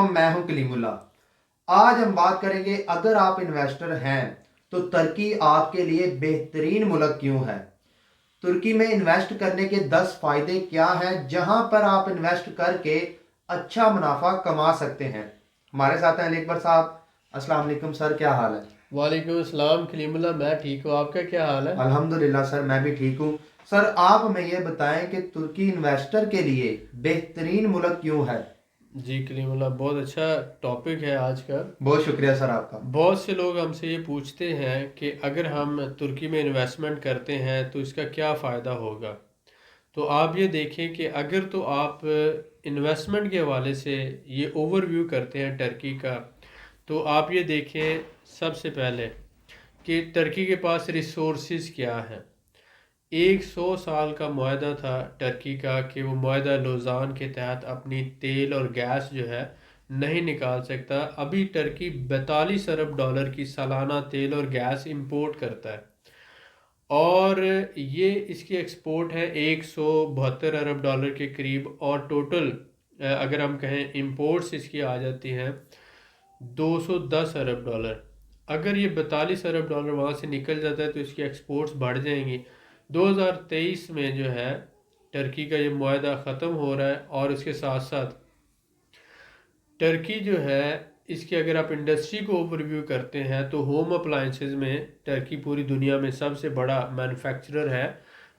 علیکم، میں ہوں کلیم اللہ۔ آج ہم بات کریں گے اگر آپ انویسٹر ہیں تو ترکی آپ کے لیے بہترین ملک کیوں ہے۔ ترکی میں انویسٹ کرنے کے 10 فائدے کیا ہیں جہاں پر آپ انویسٹ کر کے اچھا منافع کما سکتے ہیں۔ ہمارے ساتھ ہیں علی اکبر صاحب۔ السلام علیکم سر، کیا حال ہے؟ وعلیکم السلام کلیم اللہ، میں ٹھیک ہوں، آپ کا کیا حال ہے؟ الحمدللہ سر، میں بھی ٹھیک ہوں۔ سر آپ ہمیں یہ بتائیں کہ ترکی انویسٹر کے لیے بہترین ملک کیوں ہے؟ جی کلیم اللہ، بہت اچھا ٹاپک ہے آج کا۔ بہت شکریہ سر آپ کا۔ بہت سے لوگ ہم سے یہ پوچھتے ہیں کہ اگر ہم ترکی میں انویسٹمنٹ کرتے ہیں تو اس کا کیا فائدہ ہوگا۔ تو آپ یہ دیکھیں کہ اگر تو آپ انویسٹمنٹ کے حوالے سے یہ اوور ویو کرتے ہیں ٹرکی کا، تو آپ یہ دیکھیں سب سے پہلے کہ ٹرکی کے پاس ریسورسز کیا ہیں۔ 100 سال کا معاہدہ تھا ٹرکی کا کہ وہ معاہدہ لوزان کے تحت اپنی تیل اور گیس جو ہے نہیں نکال سکتا۔ ابھی ٹرکی 42 ارب ڈالر کی سالانہ تیل اور گیس امپورٹ کرتا ہے، اور یہ اس کی ایکسپورٹ ہے 172 ارب ڈالر کے قریب، اور ٹوٹل اگر ہم کہیں امپورٹس اس کی آ جاتی ہیں 210 ارب ڈالر۔ اگر یہ 42 ارب ڈالر وہاں سے نکل جاتا ہے تو اس کی ایکسپورٹس بڑھ جائیں گی۔ 2023 میں جو ہے ٹرکی کا یہ معاہدہ ختم ہو رہا ہے، اور اس کے ساتھ ساتھ ٹرکی جو ہے اس کی اگر آپ انڈسٹری کو اوور ویو کرتے ہیں تو ہوم اپلائنسز میں ٹرکی پوری دنیا میں سب سے بڑا مینوفیکچرر ہے،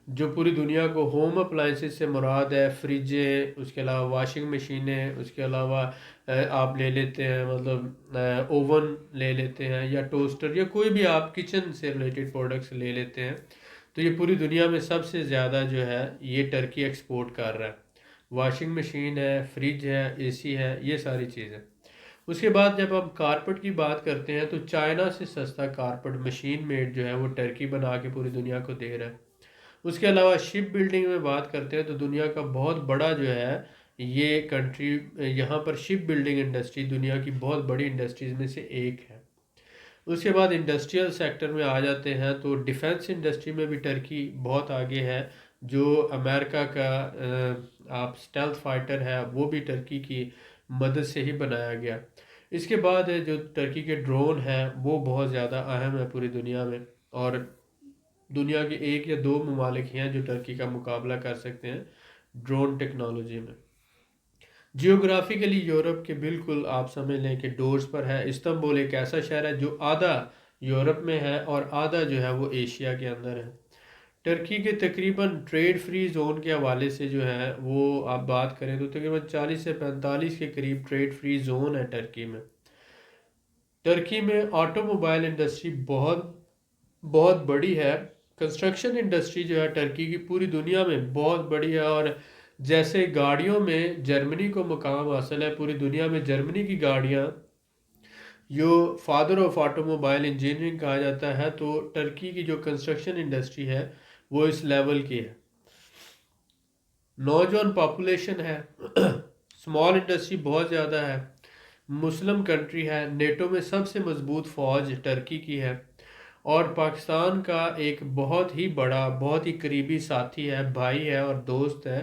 جو پوری دنیا کو ہوم اپلائنسز سے مراد ہے فریجیں، اس کے علاوہ واشنگ مشینیں، اس کے علاوہ آپ لے لیتے ہیں مطلب اوون لے لیتے ہیں، یا ٹوسٹر، یا کوئی بھی آپ کچن سے ریلیٹڈ پروڈکٹس لے لیتے ہیں، تو یہ پوری دنیا میں سب سے زیادہ جو ہے یہ ٹرکی ایکسپورٹ کر رہا ہے۔ واشنگ مشین ہے، فریج ہے، اے سی ہے، یہ ساری چیزیں۔ اس کے بعد جب ہم کارپٹ کی بات کرتے ہیں تو چائنا سے سستا کارپٹ مشین میڈ جو ہے وہ ٹرکی بنا کے پوری دنیا کو دے رہا ہے۔ اس کے علاوہ شپ بلڈنگ میں بات کرتے ہیں تو دنیا کا بہت بڑا جو ہے یہ کنٹری، یہاں پر شپ بلڈنگ انڈسٹری دنیا کی بہت بڑی انڈسٹریز میں سے ایک ہے۔ اس کے بعد انڈسٹریل سیکٹر میں آ جاتے ہیں تو ڈیفنس انڈسٹری میں بھی ٹرکی بہت آگے ہے، جو امریکہ کا آپ اسٹیلتھ فائٹر ہے وہ بھی ٹرکی کی مدد سے ہی بنایا گیا۔ اس کے بعد جو ٹرکی کے ڈرون ہیں وہ بہت زیادہ اہم ہے پوری دنیا میں، اور دنیا کے 1 یا 2 ممالک ہیں جو ٹرکی کا مقابلہ کر سکتے ہیں ڈرون ٹیکنالوجی میں۔ جیوگرافیکلی یورپ کے بالکل آپ سمجھ لیں کہ ڈورز پر ہے۔ استنبول ایک ایسا شہر ہے جو آدھا یورپ میں ہے اور آدھا جو ہے وہ ایشیا کے اندر ہے۔ ٹرکی کے تقریباً ٹریڈ فری زون کے حوالے سے جو ہے وہ آپ بات کریں تو تقریباً 40 سے 45 کے قریب ٹریڈ فری زون ہے ٹرکی میں۔ ٹرکی میں آٹو موبائل انڈسٹری بہت بہت بڑی ہے۔ کنسٹرکشن انڈسٹری جو ہے ٹرکی کی پوری دنیا میں بہت بڑی ہے، اور جیسے گاڑیوں میں جرمنی کو مقام حاصل ہے، پوری دنیا میں جرمنی کی گاڑیاں جو father of auto mobile engineering کہا جاتا ہے، تو ٹرکی کی جو کنسٹرکشن انڈسٹری ہے وہ اس لیول کی ہے۔ نوجوان پاپولیشن ہے، اسمال انڈسٹری بہت زیادہ ہے، مسلم کنٹری ہے، نیٹو میں سب سے مضبوط فوج ٹرکی کی ہے، اور پاکستان کا ایک بہت ہی بڑا بہت ہی قریبی ساتھی ہے، بھائی ہے اور دوست ہے،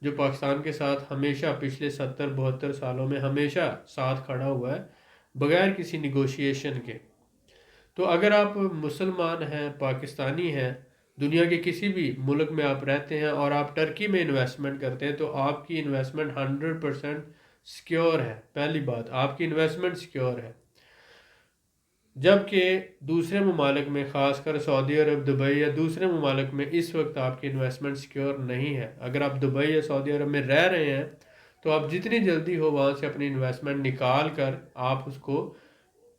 جو پاکستان کے ساتھ ہمیشہ پچھلے 70-72 سالوں میں ہمیشہ ساتھ کھڑا ہوا ہے بغیر کسی نیگوشیشن کے۔ تو اگر آپ مسلمان ہیں، پاکستانی ہیں، دنیا کے کسی بھی ملک میں آپ رہتے ہیں اور آپ ٹرکی میں انویسٹمنٹ کرتے ہیں تو آپ کی انویسٹمنٹ 100% سیکیور ہے۔ پہلی بات، آپ کی انویسٹمنٹ سیکیور ہے، جبکہ دوسرے ممالک میں خاص کر سعودی عرب، دبئی یا دوسرے ممالک میں اس وقت آپ کی انویسٹمنٹ سیکیور نہیں ہے۔ اگر آپ دبئی یا سعودی عرب میں رہ رہے ہیں تو آپ جتنی جلدی ہو وہاں سے اپنی انویسٹمنٹ نکال کر آپ اس کو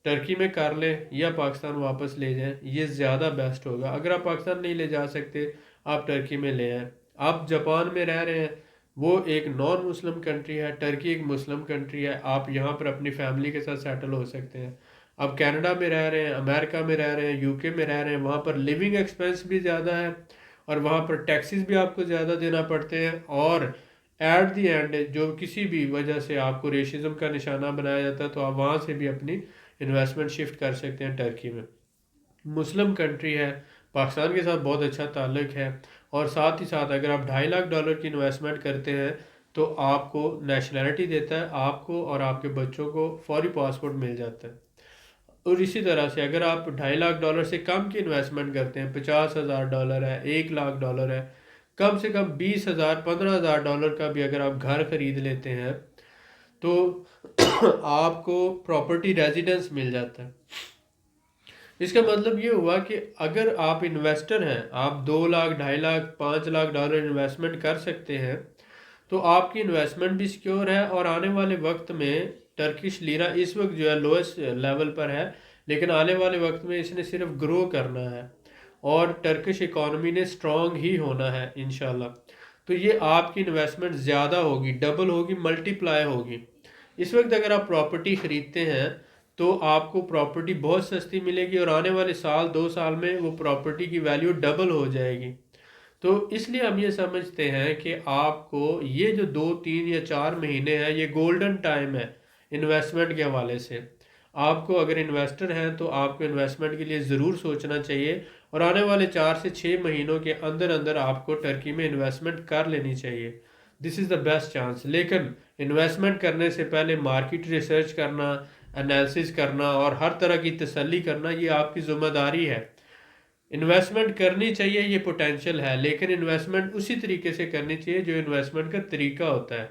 ٹرکی میں کر لیں یا پاکستان واپس لے جائیں، یہ زیادہ بیسٹ ہوگا۔ اگر آپ پاکستان نہیں لے جا سکتے آپ ٹرکی میں لے آئیں۔ آپ جاپان میں رہ رہے ہیں، وہ ایک نان مسلم کنٹری ہے، ٹرکی ایک مسلم کنٹری ہے، آپ یہاں پر اپنی فیملی کے ساتھ سیٹل ہو سکتے ہیں۔ آپ کینیڈا میں رہ رہے ہیں، امریکہ میں رہ رہے ہیں، یو کے میں رہ رہے ہیں، وہاں پر لیونگ ایکسپینس بھی زیادہ ہے اور وہاں پر ٹیکسز بھی آپ کو زیادہ دینا پڑتے ہیں، اور ایٹ دی اینڈ جو کسی بھی وجہ سے آپ کو ریشزم کا نشانہ بنایا جاتا ہے تو آپ وہاں سے بھی اپنی انویسٹمنٹ شفٹ کر سکتے ہیں ٹرکی میں۔ مسلم کنٹری ہے، پاکستان کے ساتھ بہت اچھا تعلق ہے، اور ساتھ ہی ساتھ اگر آپ $2.5 لاکھ کی انویسٹمنٹ کرتے ہیں تو آپ کو نیشنلٹی دیتا ہے، آپ کو اور آپ کے بچوں کو فوری پاسپورٹ مل جاتا ہے۔ اور اسی طرح سے اگر آپ $2.5 لاکھ سے کم کی انویسٹمنٹ کرتے ہیں، $50,000 ہے، $1 لاکھ ہے، کم سے کم 20,000 $15,000 کا بھی اگر آپ گھر خرید لیتے ہیں تو آپ کو پراپرٹی ریزیڈنس مل جاتا ہے۔ اس کا مطلب یہ ہوا کہ اگر آپ انویسٹر ہیں، آپ 2 لاکھ، 2.5 لاکھ، $5 لاکھ انویسٹمنٹ کر سکتے ہیں، تو آپ کی انویسٹمنٹ بھی سیکیور ہے، اور آنے والے وقت میں ٹرکش لیرا اس وقت جو ہے لوئسٹ لیول پر ہے، لیکن آنے والے وقت میں اس نے صرف گرو کرنا ہے اور ٹرکش اکانومی نے سٹرونگ ہی ہونا ہے انشاءاللہ۔ تو یہ آپ کی انویسٹمنٹ زیادہ ہوگی، ڈبل ہوگی، ملٹی پلائی ہوگی۔ اس وقت اگر آپ پراپرٹی خریدتے ہیں تو آپ کو پراپرٹی بہت سستی ملے گی، اور آنے والے سال 2 سال میں وہ پراپرٹی کی ویلیو ڈبل ہو جائے گی۔ تو اس لیے ہم یہ سمجھتے ہیں کہ آپ کو یہ جو 2 3 یا 4 مہینے ہیں، یہ گولڈن ٹائم ہے انویسٹمنٹ کے حوالے سے۔ آپ کو اگر انویسٹر ہیں تو آپ کو انویسٹمنٹ کے لیے ضرور سوچنا چاہیے، اور آنے والے 4 سے 6 مہینوں کے اندر اندر آپ کو ٹرکی میں انویسٹمنٹ کر لینی چاہیے۔ دس از دا بیسٹ چانس۔ لیکن انویسٹمنٹ کرنے سے پہلے مارکیٹ ریسرچ کرنا، انالیسس کرنا اور ہر طرح کی تسلی کرنا، یہ آپ کی ذمہ داری ہے۔ انویسٹمنٹ کرنی چاہیے، یہ پوٹینشیل ہے، لیکن انویسٹمنٹ اسی طریقے سے کرنی چاہیے جو انویسٹمنٹ کا طریقہ ہوتا ہے۔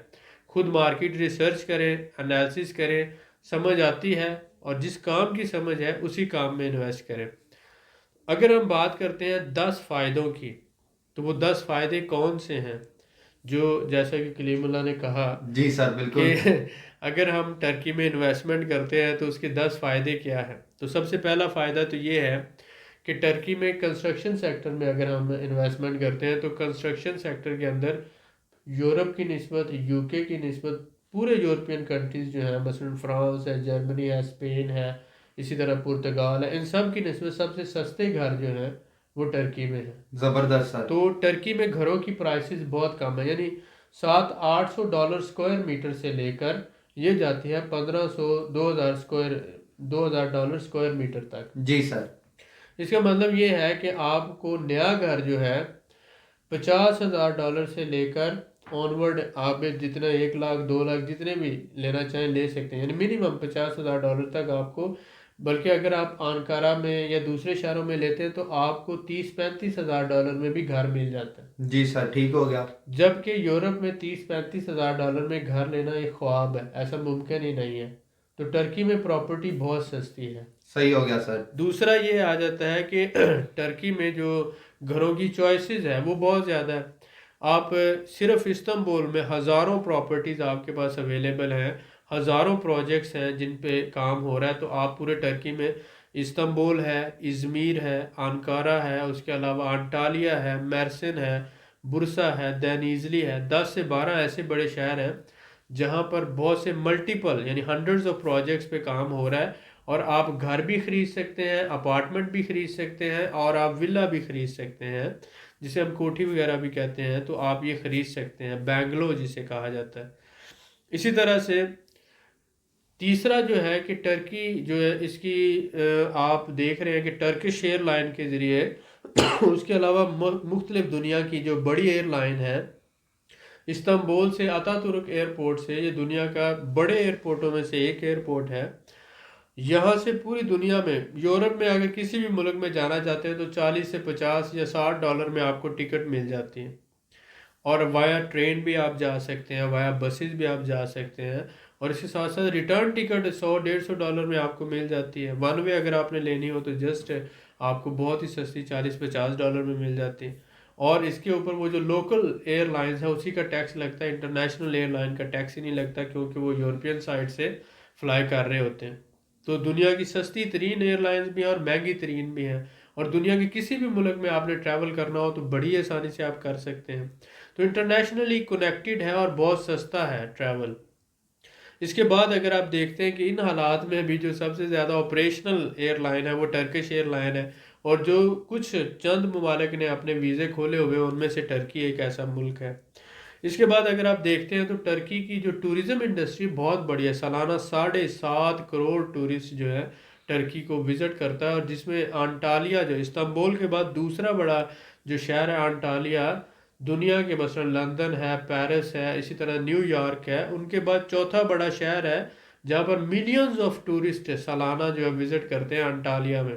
خود مارکیٹ ریسرچ کریں، انالیسس کریں، سمجھ آتی ہے، اور جس کام کی سمجھ ہے اسی کام میں انویسٹ کریں۔ اگر ہم بات کرتے ہیں 10 فائدوں کی، تو وہ 10 فائدے کون سے ہیں؟ جو جیسا کہ کلیم اللہ نے کہا جی سر کہ بالکل۔ اگر ہم ٹرکی میں انویسٹمنٹ کرتے ہیں تو اس کے 10 فائدے کیا ہیں؟ تو سب سے پہلا فائدہ تو یہ ہے کہ ٹرکی میں کنسٹرکشن سیکٹر میں اگر ہم انویسٹمنٹ کرتے ہیں تو کنسٹرکشن سیکٹر کے اندر یورپ کی نسبت، یو کے کی نسبت، پورے یورپین کنٹریز جو ہیں، مثلا فرانس ہے، جرمنی ہے، اسپین ہے، اسی طرح پرتگال ہے، ان سب کی نسبت سب سے سستے گھر جو ہیں وہ ٹرکی میں ہیں۔ زبردست سر۔ تو ٹرکی میں گھروں کی پرائسز بہت کم ہے، یعنی $700-800 سے لے کر یہ جاتی ہے $1,500-2,000 تک۔ جی سر۔ اس کا مطلب یہ ہے کہ آپ کو نیا گھر جو ہے $50,000 سے لے کر آنورڈ، آپ جتنا 1 لاکھ 2 لاکھ جتنے بھی لینا چاہیں لے سکتے ہیں، یعنی منیمم $50,000 تک آپ کو۔ بلکہ اگر آپ آنکارا میں یا دوسرے شہروں میں لیتے ہیں تو آپ کو $30-35 ہزار میں بھی گھر مل جاتا ہے۔ جی سر ٹھیک ہو گیا۔ جبکہ یورپ میں $30-35 ہزار میں گھر لینا ایک خواب ہے، ایسا ممکن ہی نہیں ہے۔ تو ٹرکی میں پراپرٹی بہت سستی ہے۔ صحیح ہو گیا سر۔ دوسرا یہ آ جاتا ہے کہ ٹرکی میں جو گھروں کی چوائسیز ہے وہ بہت زیادہ ہے۔ آپ صرف استنبول میں ہزاروں پراپرٹیز آپ کے پاس اویلیبل ہیں، ہزاروں پروجیکٹس ہیں جن پہ کام ہو رہا ہے۔ تو آپ پورے ٹرکی میں استنبول ہے، ازمیر ہے، انکارا ہے، اس کے علاوہ انٹالیا ہے، میرسن ہے، برسا ہے، دینیزلی ہے، 10 سے 12 ایسے بڑے شہر ہیں جہاں پر بہت سے ملٹیپل یعنی ہنڈرڈز آف پروجیکٹس پہ کام ہو رہا ہے، اور آپ گھر بھی خرید سکتے ہیں، اپارٹمنٹ بھی خرید سکتے ہیں، اور آپ ولا بھی خرید سکتے ہیں، جسے ہم کوٹھی وغیرہ بھی کہتے ہیں، تو آپ یہ خرید سکتے ہیں، بینگلو جسے کہا جاتا ہے۔ اسی طرح سے تیسرا جو ہے کہ ٹرکی جو ہے اس کی آپ دیکھ رہے ہیں کہ ٹرکش ایئر لائن کے ذریعے اس کے علاوہ مختلف دنیا کی جو بڑی ایئر لائن ہے، استنبول سے اتا ترک ایئرپورٹ سے، یہ دنیا کا بڑے ایئرپورٹوں میں سے ایک ایئرپورٹ ہے۔ یہاں سے پوری دنیا میں، یورپ میں اگر کسی بھی ملک میں جانا چاہتے ہیں تو $40 سے $50 میں آپ کو ٹکٹ مل جاتی ہے، اور وایا ٹرین بھی آپ جا سکتے ہیں، وایا بسز بھی آپ جا سکتے ہیں، اور اس کے ساتھ ساتھ ریٹرن ٹکٹ $100-150 میں آپ کو مل جاتی ہے۔ ون وے اگر آپ نے لینی ہو تو جسٹ آپ کو بہت ہی سستی $40-50 میں مل جاتی ہے، اور اس کے اوپر وہ جو لوکل ایئر لائنز ہیں اسی کا ٹیکس لگتا ہے، انٹرنیشنل ایئر لائن کا ٹیکس ہی نہیں لگتا، کیونکہ وہ یورپین سائڈ سے فلائی کر رہے ہوتے ہیں۔ تو دنیا کی سستی ترین ایئر لائنز بھی ہیں اور مہنگی ترین بھی ہیں، اور دنیا کے کسی بھی ملک میں آپ نے ٹریول کرنا ہو تو بڑی آسانی سے آپ کر سکتے ہیں۔ تو انٹرنیشنلی کنیکٹڈ ہے اور بہت سستا ہے ٹریول۔ اس کے بعد اگر آپ دیکھتے ہیں کہ ان حالات میں بھی جو سب سے زیادہ آپریشنل ایئر لائن ہے وہ ٹرکش ایئر لائن ہے، اور جو کچھ چند ممالک نے اپنے ویزے کھولے ہوئے ان میں سے ٹرکی ایک ایسا ملک ہے۔ اس کے بعد اگر آپ دیکھتے ہیں تو ٹرکی کی جو ٹورزم انڈسٹری بہت بڑی ہے، سالانہ 7.5 کروڑ ٹورسٹ جو ہے ٹرکی کو وزٹ کرتا ہے، اور جس میں انٹالیا جو استنبول کے بعد دوسرا بڑا جو شہر ہے انٹالیا، دنیا کے مثلا لندن ہے، پیرس ہے، اسی طرح نیو یارک ہے، ان کے بعد چوتھا بڑا شہر ہے جہاں پر ملینز آف ٹورسٹ سالانہ جو ہے وزٹ کرتے ہیں انٹالیا میں،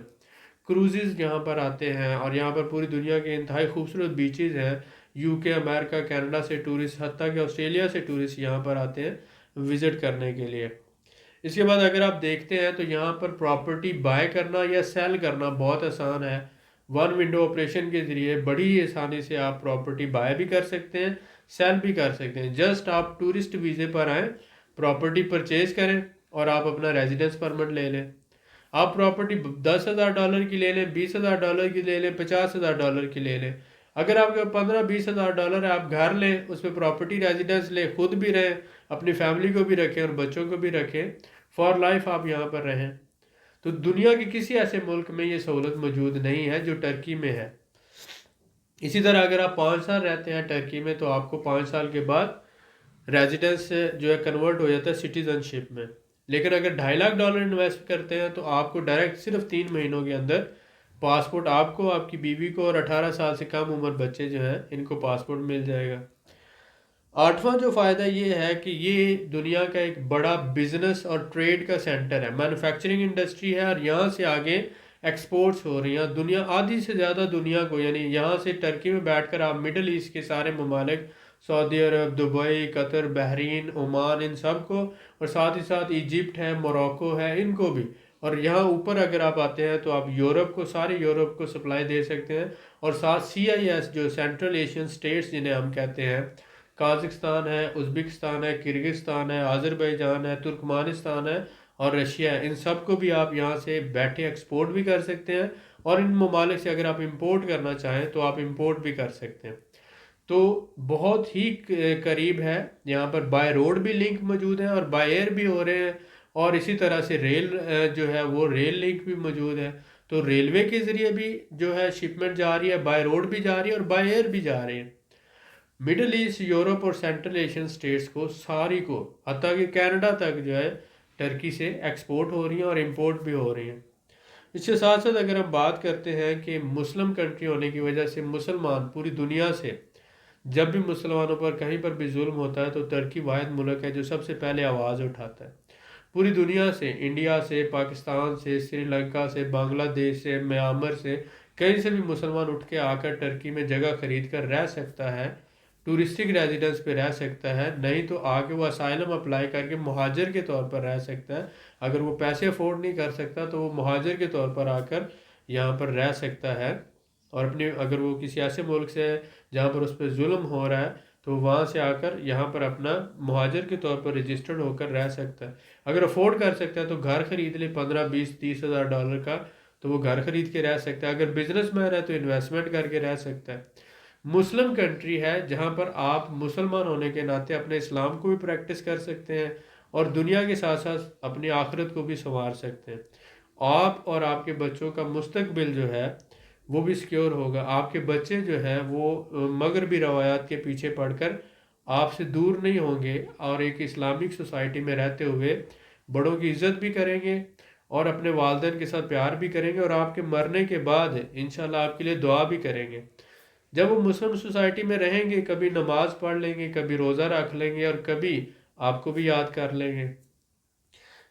کروزز یہاں پر آتے ہیں، اور یہاں پر پوری دنیا کے انتہائی خوبصورت بیچز ہیں، یو کے، امریکہ، کینیڈا سے ٹورسٹ، حتیٰ کہ آسٹریلیا سے ٹورسٹ یہاں پر آتے ہیں وزٹ کرنے کے لیے۔ اس کے بعد اگر آپ دیکھتے ہیں تو یہاں پر پراپرٹی بائی کرنا یا سیل کرنا بہت آسان ہے، ون ونڈو آپریشن کے ذریعے بڑی آسانی سے آپ پراپرٹی بائی بھی کر سکتے ہیں، سیل بھی کر سکتے ہیں۔ جسٹ آپ ٹورسٹ ویزے پر آئیں، پراپرٹی پرچیز کریں اور آپ اپنا ریزیڈنس پرمٹ لے لیں۔ آپ پراپرٹی $10,000 کی لے لیں، $20,000 کی لے لیں، $50,000 کی لے لیں۔ اگر آپ کے 15-20 ہزار ڈالر ہے، آپ گھر لیں، اس پہ پراپرٹی ریزیڈنس لیں، خود بھی رہیں، اپنی فیملی کو بھی رکھیں اور بچوں کو بھی رکھیں، فار لائف آپ یہاں پر رہیں۔ تو دنیا کے کسی ایسے ملک میں یہ سہولت موجود نہیں ہے جو ٹرکی میں ہے۔ اسی طرح اگر آپ 5 سال رہتے ہیں ٹرکی میں تو آپ کو 5 سال کے بعد ریزیڈنس جو ہے کنورٹ ہو جاتا ہے سٹیزن شپ میں۔ لیکن اگر $2.5 لاکھ انویسٹ کرتے ہیں تو آپ کو ڈائریکٹ صرف 3 مہینوں کے اندر پاسپورٹ، آپ کو، آپ کی بیوی کو، اور 18 سال سے کم عمر بچے جو ہیں ان کو پاسپورٹ مل جائے گا۔ آٹھواں جو فائدہ یہ ہے کہ یہ دنیا کا ایک بڑا بزنس اور ٹریڈ کا سینٹر ہے، مینوفیکچرنگ انڈسٹری ہے، اور یہاں سے آگے ایکسپورٹس ہو رہی ہیں دنیا، آدھی سے زیادہ دنیا کو، یعنی یہاں سے ٹرکی میں بیٹھ کر آپ مڈل ایسٹ کے سارے ممالک، سعودی عرب، دبئی، قطر، بحرین، عمان، ان سب کو، اور ساتھ ہی ساتھ ایجپٹ ہے، موروکو ہے، ان کو بھی، اور یہاں اوپر اگر آپ آتے ہیں تو آپ یورپ کو، سارے یورپ کو سپلائی دے سکتے ہیں، اور ساتھ CIS جو سینٹرل ایشین سٹیٹس جنہیں ہم کہتے ہیں، قازقستان ہے، ازبکستان ہے، کرگزستان ہے، آذربائیجان ہے، ترکمانستان ہے، اور رشیا ہے، ان سب کو بھی آپ یہاں سے بیٹھے ایکسپورٹ بھی کر سکتے ہیں، اور ان ممالک سے اگر آپ امپورٹ کرنا چاہیں تو آپ امپورٹ بھی کر سکتے ہیں۔ تو بہت ہی قریب ہے، یہاں پر بائی روڈ بھی لنک موجود ہیں اور بائی ایئر بھی ہو رہے ہیں، اور اسی طرح سے ریل جو ہے وہ ریل لنک بھی موجود ہے، تو ریلوے کے ذریعے بھی جو ہے شپمنٹ جا رہی ہے، بائی روڈ بھی جا رہی ہے اور بائی ایئر بھی جا رہی ہے۔ مڈل ایسٹ، یورپ اور سینٹرل ایشین سٹیٹس کو ساری کو، حتیٰ کہ کینیڈا تک جو ہے ٹرکی سے ایکسپورٹ ہو رہی ہیں اور امپورٹ بھی ہو رہی ہیں۔ اس کے ساتھ ساتھ اگر ہم بات کرتے ہیں کہ مسلم کنٹری ہونے کی وجہ سے مسلمان پوری دنیا سے، جب بھی مسلمانوں پر کہیں پر بھی ظلم ہوتا ہے تو ترکی واحد ملک ہے جو سب سے پہلے آواز اٹھاتا ہے۔ پوری دنیا سے، انڈیا سے، پاکستان سے، سری لنکا سے، بنگلہ دیش سے، میانمار سے، کہیں سے بھی مسلمان اٹھ کے آ کر ٹرکی میں جگہ خرید کر رہ سکتا ہے، ٹورسٹک ریزیڈنس پہ رہ سکتا ہے، نہیں تو آگے وہ اسائلم اپلائی کر کے مہاجر کے طور پر رہ سکتا ہے۔ اگر وہ پیسے افورڈ نہیں کر سکتا تو وہ مہاجر کے طور پر آ کر یہاں پر رہ سکتا ہے، اور اپنی، اگر وہ کسی ایسے ملک سے ہے جہاں پر اس پہ ظلم ہو رہا ہے تو وہاں سے آ کر یہاں پر اپنا مہاجر کے طور پر رجسٹرڈ ہو کر رہ سکتا ہے۔ اگر افورڈ کر سکتا ہے تو گھر خرید لے 15-20-30 ہزار ڈالر کا، تو وہ گھر خرید کے رہ سکتا ہے۔ اگر بزنس مین ہے تو انویسٹمنٹ کر کے رہ سکتا ہے۔ مسلم کنٹری ہے جہاں پر آپ مسلمان ہونے کے ناطے اپنے اسلام کو بھی پریکٹس کر سکتے ہیں اور دنیا کے ساتھ ساتھ اپنی آخرت کو بھی سنوار سکتے ہیں۔ آپ اور آپ کے بچوں کا مستقبل جو ہے وہ بھی سیکیور ہوگا۔ آپ کے بچے جو ہیں وہ مغربی روایات کے پیچھے پڑھ کر آپ سے دور نہیں ہوں گے، اور ایک اسلامک سوسائٹی میں رہتے ہوئے بڑوں کی عزت بھی کریں گے اور اپنے والدین کے ساتھ پیار بھی کریں گے، اور آپ کے مرنے کے بعد انشاءاللہ آپ کے لیے دعا بھی کریں گے۔ جب وہ مسلم سوسائٹی میں رہیں گے، کبھی نماز پڑھ لیں گے، کبھی روزہ رکھ لیں گے، اور کبھی آپ کو بھی یاد کر لیں گے۔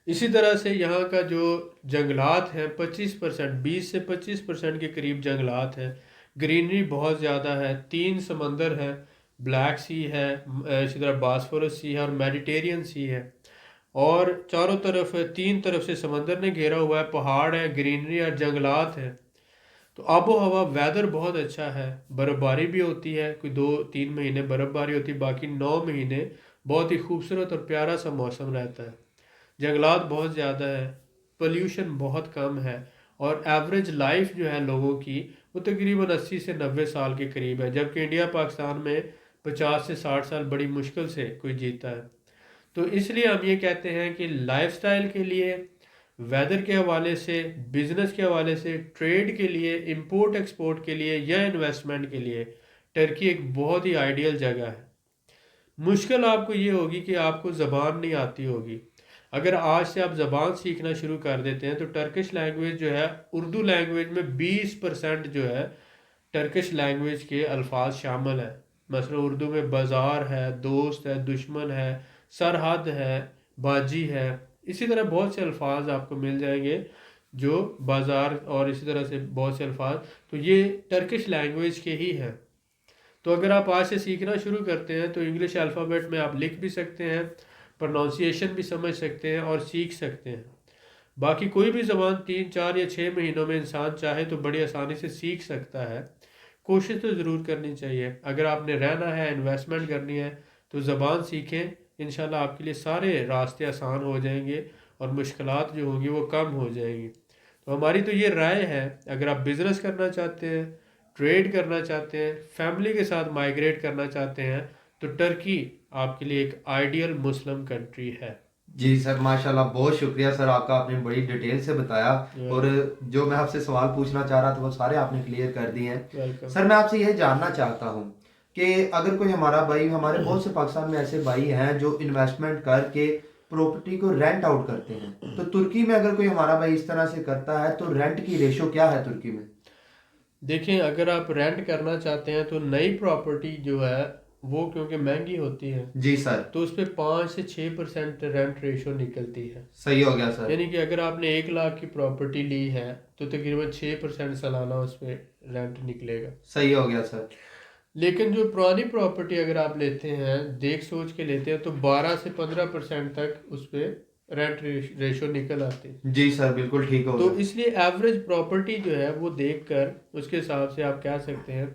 اسی طرح سے یہاں کا جو جنگلات ہیں 25%، 20 سے 25% کے قریب جنگلات ہیں، گرینری بہت زیادہ ہے، 3 سمندر ہیں، بلیک سی ہے، اسی طرح باسفورس سی ہے اور میڈیٹیرین سی ہے، اور چاروں طرف 3 طرف سے سمندر نے گھیرا ہوا ہے، پہاڑ ہے، گرینری اور جنگلات ہیں۔ تو آب و ہوا، ویدر بہت اچھا ہے، برف باری بھی ہوتی ہے، کوئی 2-3 مہینے برف باری ہوتی ہے، باقی 9 مہینے بہت ہی خوبصورت اور پیارا سا موسم رہتا ہے۔ جنگلات بہت زیادہ ہے، پولیوشن بہت کم ہے، اور ایوریج لائف جو ہے لوگوں کی وہ تقریباً 80 سے 90 سال کے قریب ہے، جبکہ انڈیا پاکستان میں 50 سے 60 سال بڑی مشکل سے کوئی جیتا ہے۔ تو اس لیے ہم یہ کہتے ہیں کہ لائف سٹائل کے لیے، ویدر کے حوالے سے، بزنس کے حوالے سے، ٹریڈ کے لیے، امپورٹ ایکسپورٹ کے لیے یا انویسٹمنٹ کے لیے ٹرکی ایک بہت ہی آئیڈیل جگہ ہے۔ مشکل آپ کو یہ ہوگی کہ آپ کو زبان نہیں آتی ہوگی۔ اگر آج سے آپ زبان سیکھنا شروع کر دیتے ہیں تو ٹرکش لینگویج جو ہے، اردو لینگویج میں 20% جو ہے ٹرکش لینگویج کے الفاظ شامل ہیں۔ مثلا اردو میں بازار ہے، دوست ہے، دشمن ہے، سرحد ہے، باجی ہے، اسی طرح بہت سے الفاظ آپ کو مل جائیں گے جو بازار اور اسی طرح سے بہت سے الفاظ، تو یہ ٹرکش لینگویج کے ہی ہیں۔ تو اگر آپ آج سے سیکھنا شروع کرتے ہیں تو انگلش الفابیٹ میں آپ لکھ بھی سکتے ہیں، پرونانسیشن بھی سمجھ سکتے ہیں اور سیکھ سکتے ہیں۔ باقی کوئی بھی زبان 3 4 یا 6 مہینوں میں انسان چاہے تو بڑی آسانی سے سیکھ سکتا ہے۔ کوشش تو ضرور کرنی چاہیے۔ اگر آپ نے رہنا ہے، انویسٹمنٹ کرنی ہے تو زبان سیکھیں، انشاءاللہ آپ کے لیے سارے راستے آسان ہو جائیں گے اور مشکلات جو ہوں گی وہ کم ہو جائیں گی۔ تو ہماری تو یہ رائے ہے، اگر آپ بزنس کرنا چاہتے ہیں، ٹریڈ کرنا چاہتے ہیں، فیملی کے ساتھ مائیگریٹ کرنا چاہتے ہیں، تو ٹرکی آپ کے لیے ایک آئیڈیل مسلم کنٹری ہے۔ جی سر، ماشاءاللہ بہت شکریہ سر آپ کا، آپ نے بڑی ڈیٹیل سے بتایا، اور جو میں آپ سے سوال پوچھنا چاہ رہا تھا وہ سارے آپ نے کلیئر کر دیے ہیں۔ ویلکم۔ سر میں آپ سے یہ جاننا چاہتا ہوں کہ اگر کوئی ہمارا بھائی، ہمارے بہت سے پاکستان میں ایسے بھائی ہیں جو انویسٹمنٹ کر کے پراپرٹی کو رینٹ آؤٹ کرتے ہیں، تو ترکی میں اگر کوئی ہمارا بھائی اس طرح سے کرتا ہے تو رینٹ کی ریشو کیا ہے ترکی میں؟ دیکھیں، اگر آپ رینٹ کرنا چاہتے ہیں تو نئی پراپرٹی جو ہے وہ کیونکہ مہنگی ہوتی ہے جی سر، تو اس پہ 5 سے 6% رینٹ ریشو نکلتی ہے۔ صحیح ہو گیا سر۔ یعنی کہ اگر آپ نے 1 لاکھ کی پراپرٹی لی ہے تو تقریباً 6% سالانہ اس پہ رینٹ نکلے گا۔ صحیح ہو گیا سر۔ لیکن جو پرانی پراپرٹی اگر آپ لیتے ہیں، دیکھ سوچ کے لیتے ہیں، تو 12 سے 15% تک اس پہ رینٹ ریشو نکل آتی ہے۔ جی سر، بالکل ٹھیک ہو تو گیا۔ اس لیے ایوریج پراپرٹی جو ہے وہ دیکھ کر اس کے حساب سے آپ کہہ سکتے ہیں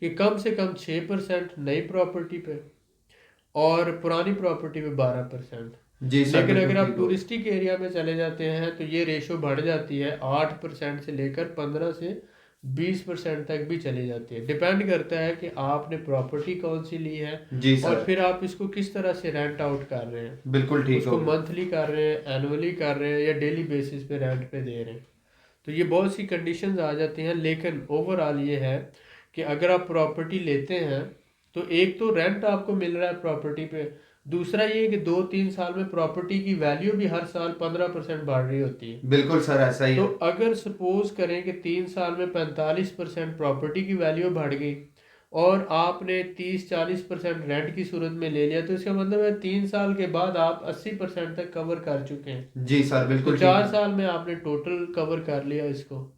کہ کم سے کم 6% نئی پراپرٹی پہ اور پرانی پراپرٹی پہ 12%۔ جی سر، لیکن اگر بالکل آپ ٹھیک ہو گیا۔ ٹورسٹک ایریا میں چلے جاتے ہیں تو یہ ریشو بڑھ جاتی ہے، 8% سے لے کر 15 سے 20% تک بھی چلی جاتی ہے۔ ڈیپینڈ کرتا ہے کہ آپ نے پراپرٹی کون سی لی ہے جی اور سر، پھر آپ اس کو کس طرح سے رینٹ آؤٹ کر رہے ہیں، بالکل ٹھیک اس کو ہو گیا۔ منتھلی کر رہے ہیں، اینولی کر رہے ہیں یا ڈیلی بیسس پہ رینٹ پہ دے رہے ہیں۔ تو یہ بہت سی کنڈیشنز آ جاتی ہیں، لیکن اوور آل یہ ہے کہ اگر آپ پراپرٹی لیتے ہیں تو ایک تو رینٹ آپ کو مل رہا ہے پراپرٹی پہ، دوسرا یہ کہ 2 3 سال میں پراپرٹی کی ویلیو بھی ہر سال 15% بڑھ رہی ہوتی ہے۔ بالکل سر، ایسا ہی تو ہے۔ اگر سپوز کریں کہ 3 سال میں 45% پراپرٹی کی ویلیو بڑھ گئی اور آپ نے 30 40% رینٹ کی صورت میں لے لیا، تو اس کا مطلب ہے 3 سال کے بعد آپ 80% تک کور کر چکے ہیں۔ جی سر، تو بالکل ٹھیک چار ہے۔ سال میں آپ نے ٹوٹل کور کر لیا اس کو۔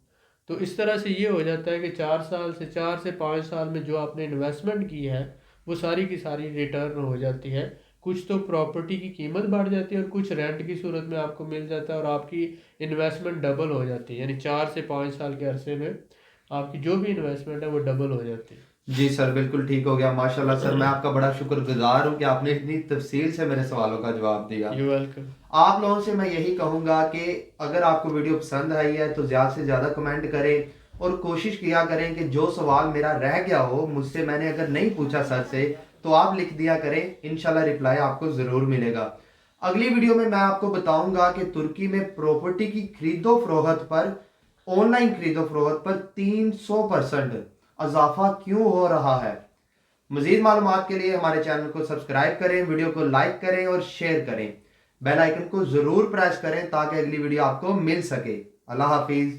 تو اس طرح سے یہ ہو جاتا ہے کہ 4 سے 5 سال میں جو آپ نے انویسٹمنٹ کی ہے وہ ساری کی ساری ریٹرن ہو جاتی ہے۔ کچھ تو پراپرٹی کی قیمت بڑھ جاتی ہے اور کچھ رینٹ کی صورت میں آپ کو مل جاتا ہے اور آپ کی انویسٹمنٹ ڈبل ہو جاتی ہے، یعنی 4 سے 5 سال کے عرصے میں آپ کی جو بھی انویسٹمنٹ ہے وہ ڈبل ہو جاتی ہے۔ جی سر، بالکل ٹھیک ہو گیا۔ ماشاءاللہ سر، میں آپ کا بڑا شکر گزار ہوں کہ آپ نے اتنی تفصیل سے میرے سوالوں کا جواب دیا۔ You welcome. آپ لوگوں سے میں یہی کہوں گا کہ اگر آپ کو ویڈیو پسند آئی ہے تو زیادہ سے زیادہ کمنٹ کریں اور کوشش کیا کریں کہ جو سوال میرا رہ گیا ہو مجھ سے، میں نے اگر نہیں پوچھا سر سے، تو آپ لکھ دیا کریں، انشاءاللہ رپلائی آپ کو ضرور ملے گا۔ اگلی ویڈیو میں آپ کو بتاؤں گا کہ ترکی میں پراپرٹی کی خرید و فروخت پر، آن لائن خرید و فروخت پر 300% اضافہ کیوں ہو رہا ہے۔ مزید معلومات کے لیے ہمارے چینل کو سبسکرائب کریں، ویڈیو کو لائک کریں اور شیئر کریں، بیل آئیکن کو ضرور پریس کریں تاکہ اگلی ویڈیو آپ کو مل سکے۔ اللہ حافظ۔